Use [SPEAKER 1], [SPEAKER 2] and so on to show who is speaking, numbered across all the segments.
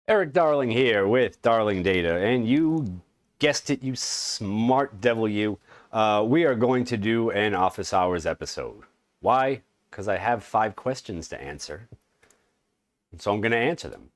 [SPEAKER 1] Eric Darling here with Darling Data, and you guessed it, you smart devil you. We are going to do an office hours episode. Why? Because I have 5 questions to answer, so I'm going to answer them.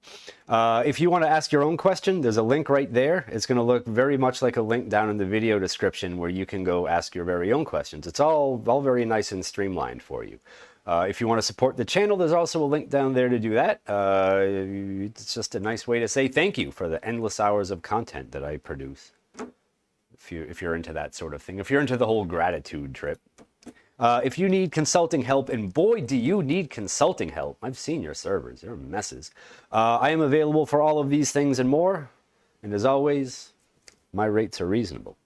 [SPEAKER 1] If you want to ask your own question, there's a link right there. It's going to look very much like a link down in the video description where you can go ask your very own questions. It's all very nice and streamlined for you. If you want to support the channel, there's also a link down there to do that. It's just a nice way to say thank you for the endless hours of content that I produce. If you're into that sort of thing, if you're into the whole gratitude trip. If you need consulting help, and boy, do you need consulting help. I've seen your servers, they're messes. I am available for all of these things and more. And as always, my rates are reasonable.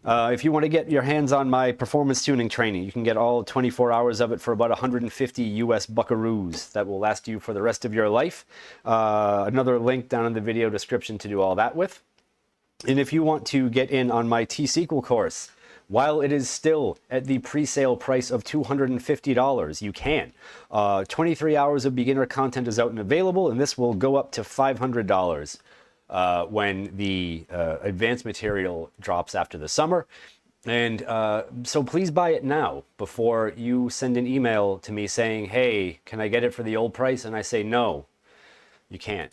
[SPEAKER 1] If you want to get your hands on my performance tuning training, you can get all 24 hours of it for about 150 US buckaroos. That will last you for the rest of your life. Another link down in the video description to do all that with. And if you want to get in on my T-SQL course, while it is still at the pre-sale price of $250, you can. 23 hours of beginner content is out and available, and this will go up to $500 when the advanced material drops after the summer. And so please buy it now before you send an email to me saying, hey, can I get it for the old price? And I say, no, you can't.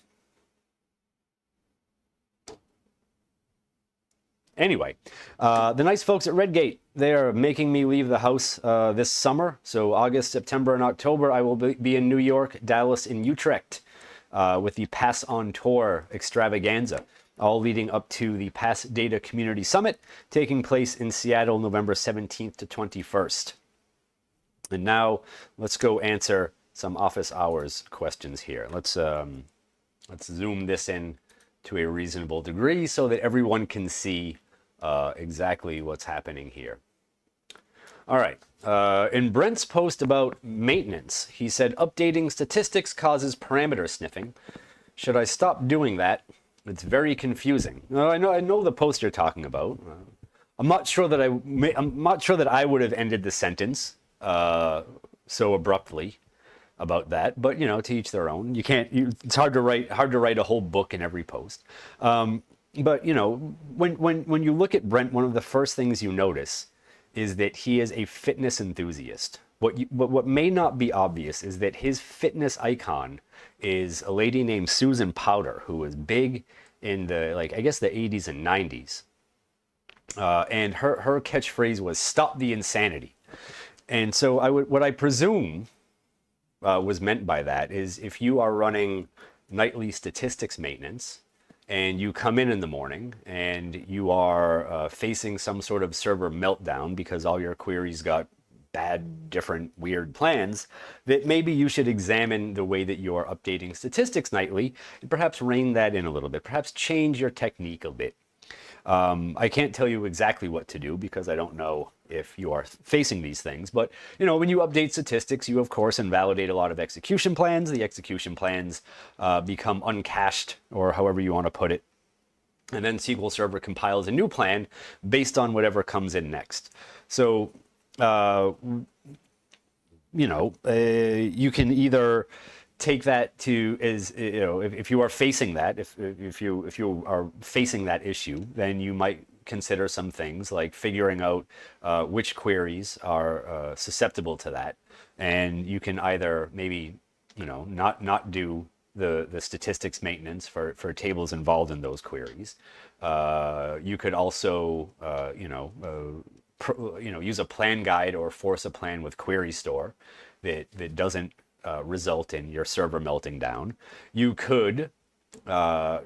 [SPEAKER 1] Anyway, the nice folks at Redgate, they are making me leave the house this summer. So August, September, and October, I will be in New York, Dallas, and Utrecht with the Pass on Tour extravaganza, all leading up to the Pass Data Community Summit taking place in Seattle, November 17th to 21st. And now let's go answer some office hours questions here. Let's zoom this in to a reasonable degree so that everyone can see exactly what's happening here. All right. In Brent's post about maintenance, he said, updating statistics causes parameter sniffing. Should I stop doing that? It's very confusing. I know the post you're talking about. I'm not sure that I would have ended the sentence so abruptly about that, but you know, to each their own. It's hard to write a whole book in every post. But you know, when you look at Brent, one of the first things you notice is that he is a fitness enthusiast. What may not be obvious is that his fitness icon is a lady named Susan Powter, who was big in the, I guess the 80s and 90s. And her catchphrase was "Stop the insanity." And so what I presume was meant by that is if you are running nightly statistics maintenance and you come in the morning and you are facing some sort of server meltdown because all your queries got bad, different, weird plans, that maybe you should examine the way that you're updating statistics nightly and perhaps rein that in a little bit, perhaps change your technique a bit. I can't tell you exactly what to do because I don't know if you are facing these things, but you know, when you update statistics, you of course invalidate a lot of execution plans. The execution plans become uncached, or however you want to put it, and then SQL Server compiles a new plan based on whatever comes in next. So you know, you can either take that to as, you know, if you are facing that, if you are facing that issue, then you might consider some things like figuring out which queries are susceptible to that, and you can either maybe, you know, not do the statistics maintenance for tables involved in those queries. You could also use a plan guide or force a plan with query store that doesn't result in your server melting down. You could, after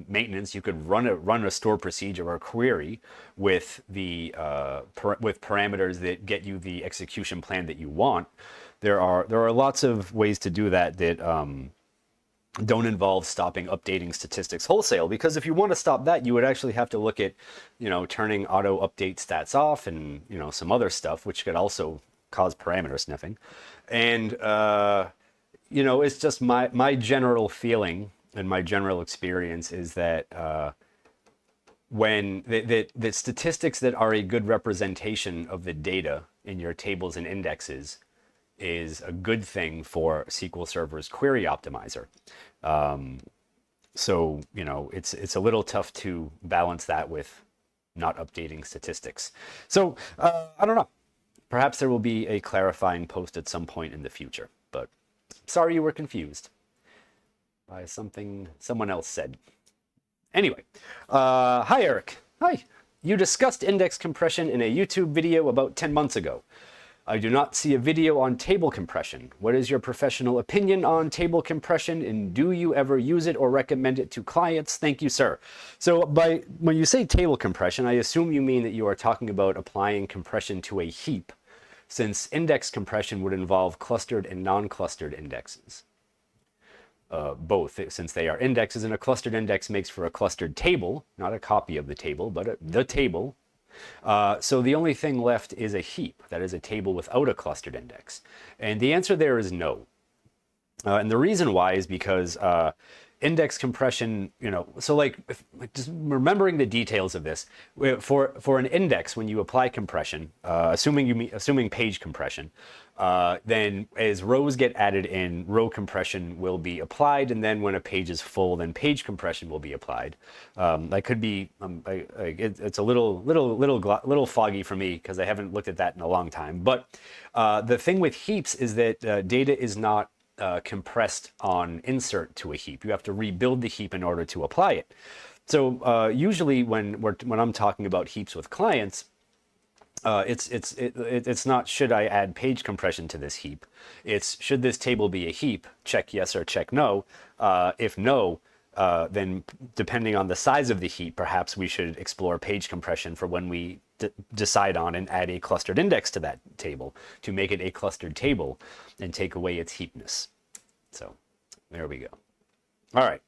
[SPEAKER 1] maintenance, you could run a store procedure or query with the with parameters that get you the execution plan that you want. There are lots of ways to do that don't involve stopping updating statistics wholesale, because if you want to stop that, you would actually have to look at, you know, turning auto update stats off and, you know, some other stuff, which could also cause parameter sniffing. And you know, it's just my general feeling and my general experience is that when the statistics that are a good representation of the data in your tables and indexes is a good thing for SQL Server's query optimizer. So, it's a little tough to balance that with not updating statistics. So, I don't know. Perhaps there will be a clarifying post at some point in the future, but sorry you were confused by something someone else said. Anyway, hi Eric. Hi. You discussed index compression in a YouTube video about 10 months ago. I do not see a video on table compression. What is your professional opinion on table compression, and do you ever use it or recommend it to clients? Thank you, sir. So when you say table compression, I assume you mean that you are talking about applying compression to a heap, since index compression would involve clustered and non-clustered indexes. Both, since they are indexes, and a clustered index makes for a clustered table, not a copy of the table, but the table. So the only thing left is a heap, that is a table without a clustered index. And the answer there is no. And the reason why is because index compression, so just remembering the details of this, for an index, when you apply compression, assuming page compression, then as rows get added in, row compression will be applied, and then when a page is full, then page compression will be applied. That could be, it's a little foggy for me because I haven't looked at that in a long time. But the thing with heaps is that data is not compressed on insert to a heap. You have to rebuild the heap in order to apply it. So usually when I'm talking about heaps with clients, it's not should I add page compression to this heap. It's should this table be a heap? Check yes or check no. If no, then depending on the size of the heap, perhaps we should explore page compression for when we decide on and add a clustered index to that table to make it a clustered table and take away its heapness. So there we go. All right.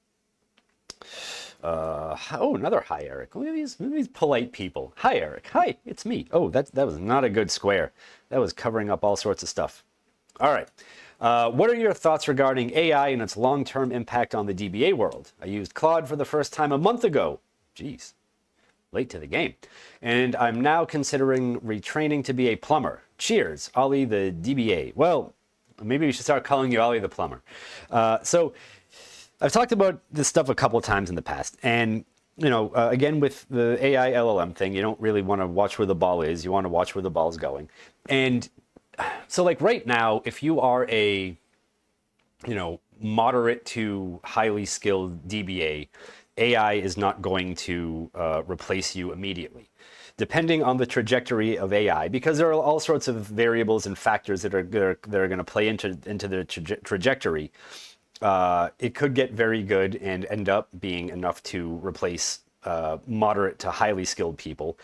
[SPEAKER 1] Another hi, Eric. Look at these polite people. Hi, Eric. Hi, it's me. Oh, that was not a good square. That was covering up all sorts of stuff. All right. What are your thoughts regarding AI and its long-term impact on the DBA world? I used Claude for the first time a month ago. Jeez, late to the game. And I'm now considering retraining to be a plumber. Cheers, Ollie the DBA. Well, maybe we should start calling you Ollie the plumber. So I've talked about this stuff a couple of times in the past, and again with the AI LLM thing, you don't really want to watch where the ball is. You want to watch where the ball's going. And so like right now, if you are a moderate to highly skilled DBA, AI is not going to replace you immediately. Depending on the trajectory of AI, because there are all sorts of variables and factors that are going to play into the trajectory, it could get very good and end up being enough to replace moderate to highly skilled people,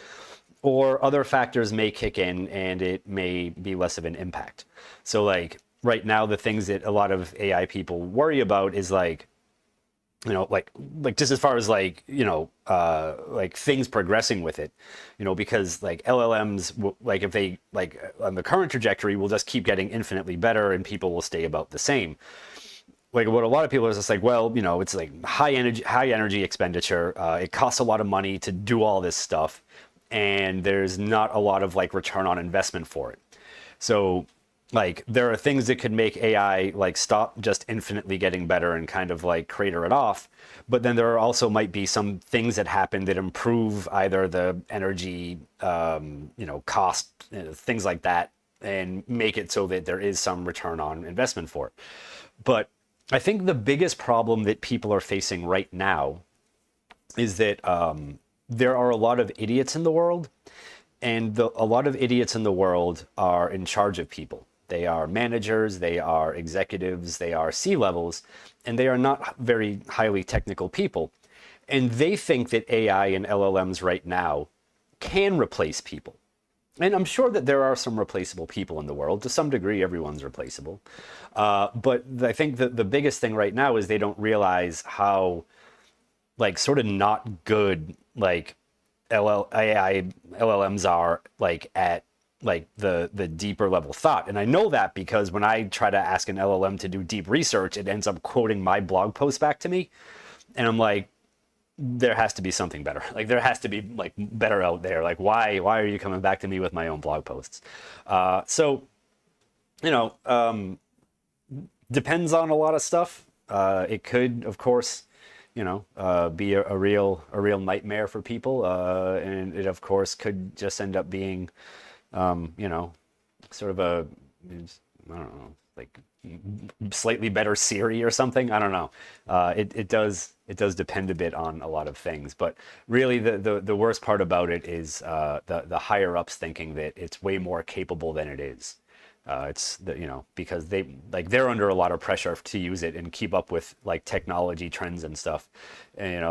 [SPEAKER 1] or other factors may kick in and it may be less of an impact. So like right now, the things that a lot of AI people worry about is like just as far as like things progressing with it, because like LLMs, like if they like on the current trajectory will just keep getting infinitely better and people will stay about the same. Like what a lot of people is just like, well, it's like high energy expenditure. It costs a lot of money to do all this stuff, and there's not a lot of like return on investment for it. So like there are things that could make AI like stop just infinitely getting better and kind of like crater it off. But then there also might be some things that happen that improve either the energy, cost, things like that, and make it so that there is some return on investment for it. But I think the biggest problem that people are facing right now is that there are a lot of idiots in the world, and a lot of idiots in the world are in charge of people. They are managers, they are executives, they are C-levels, and they are not very highly technical people. And they think that AI and LLMs right now can replace people. And I'm sure that there are some replaceable people in the world. To some degree, everyone's replaceable. But I think that the biggest thing right now is they don't realize how, like, sort of not good, like, AI LLMs are, like, at, like, the deeper level thought. And I know that because when I try to ask an LLM to do deep research, it ends up quoting my blog post back to me. And I'm like, there has to be something better. Like there has to be like better out there. Like why are you coming back to me with my own blog posts? So you know, depends on a lot of stuff. It could, of course, be a real nightmare for people, and it of course could just end up being, you know, sort of I don't know, like slightly better Siri or something. I don't know. It does depend a bit on a lot of things, but really the worst part about it is the higher ups thinking that it's way more capable than it is. Because they're under a lot of pressure to use it and keep up with like technology trends and stuff. And,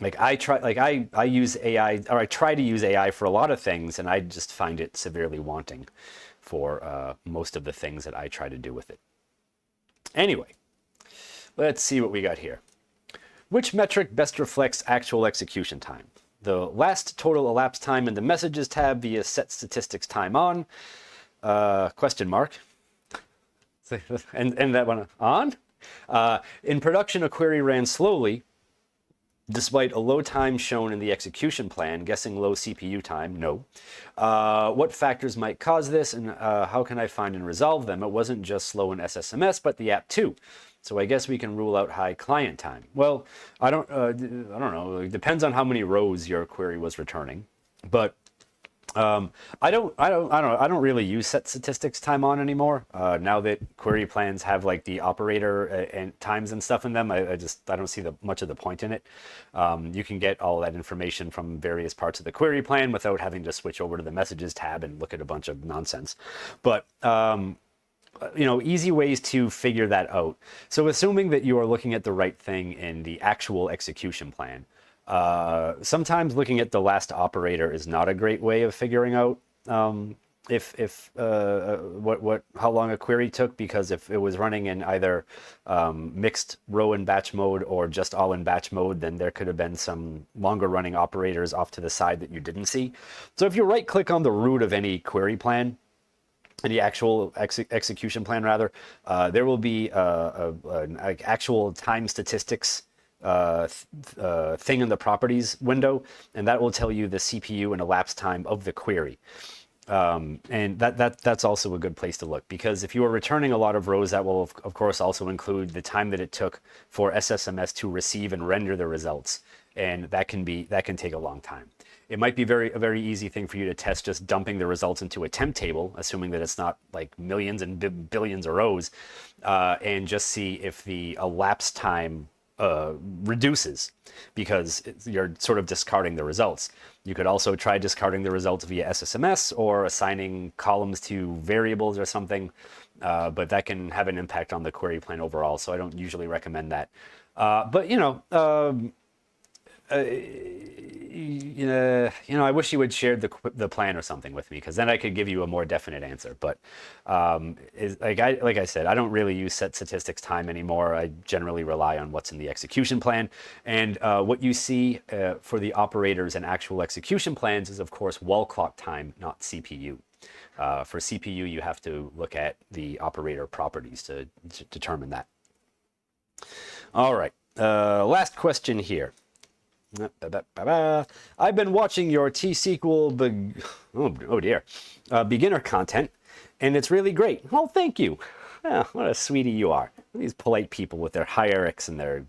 [SPEAKER 1] I use AI, or I try to use AI for a lot of things, and I just find it severely wanting for most of the things that I try to do with it. Anyway, let's see what we got here. Which metric best reflects actual execution time? The last total elapsed time in the messages tab via set statistics time on, question mark. And that one on. In production, a query ran slowly, despite a low time shown in the execution plan. Guessing low CPU time, no. What factors might cause this, and how can I find and resolve them? It wasn't just slow in SSMS, but the app too. So I guess we can rule out high client time. Well, I don't know. It depends on how many rows your query was returning, but I don't really use set statistics time on anymore. Now that query plans have like the operator and times and stuff in them, I don't see much of the point in it. You can get all that information from various parts of the query plan without having to switch over to the messages tab and look at a bunch of nonsense. But easy ways to figure that out. So assuming that you are looking at the right thing in the actual execution plan, sometimes looking at the last operator is not a great way of figuring out how long a query took, because if it was running in either mixed row and batch mode or just all in batch mode, then there could have been some longer running operators off to the side that you didn't see. So if you right click on the root of any query plan, the actual execution plan rather, there will be an actual time statistics thing in the properties window, and that will tell you the CPU and elapsed time of the query. And that's also a good place to look, because if you are returning a lot of rows, that will of course also include the time that it took for SSMS to receive and render the results, and that can take a long time. It might be a very easy thing for you to test just dumping the results into a temp table, assuming that it's not like millions and billions of rows, and just see if the elapsed time reduces, because you're sort of discarding the results. You could also try discarding the results via SSMS or assigning columns to variables or something, but that can have an impact on the query plan overall, so I don't usually recommend that. But I wish you would share the plan or something with me, because then I could give you a more definite answer. But like I said, I don't really use set statistics time anymore. I generally rely on what's in the execution plan, and what you see for the operators and actual execution plans is of course wall clock time, not CPU. For CPU, you have to look at the operator properties to determine that. All right, last question here. I've been watching your T-SQL beginner content, and it's really great. Oh, thank you. Oh, what a sweetie you are. These polite people with their hierarchs and their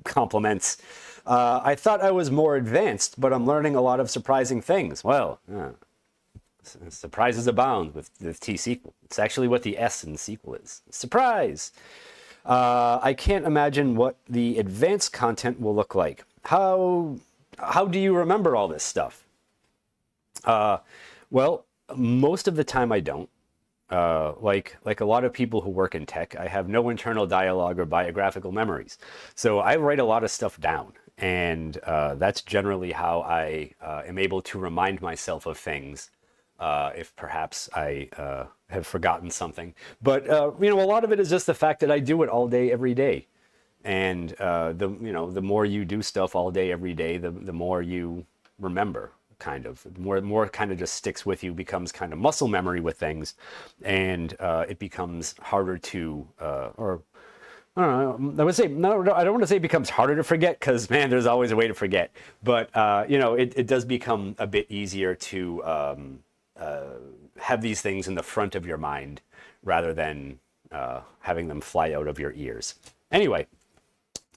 [SPEAKER 1] compliments. I thought I was more advanced, but I'm learning a lot of surprising things. Well, surprises abound with T-SQL. It's actually what the S in SQL is. Surprise! I can't imagine what the advanced content will look like. How do you remember all this stuff? Well, most of the time I don't. Like a lot of people who work in tech, I have no internal dialogue or biographical memories. So I write a lot of stuff down, and that's generally how I am able to remind myself of things, if perhaps I have forgotten something. But a lot of it is just the fact that I do it all day, every day. And the more you do stuff all day, every day, the more you remember, kind of. The more kind of just sticks with you, becomes kind of muscle memory with things, and it becomes harder to, or I don't know, I would say, no, I don't want to say it becomes harder to forget, because, man, there's always a way to forget. But, it does become a bit easier to have these things in the front of your mind rather than having them fly out of your ears. Anyway,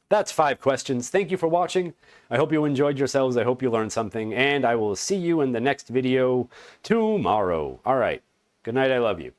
[SPEAKER 1] that's 5 questions. Thank you for watching. I hope you enjoyed yourselves. I hope you learned something, and I will see you in the next video tomorrow. All right. Good night. I love you.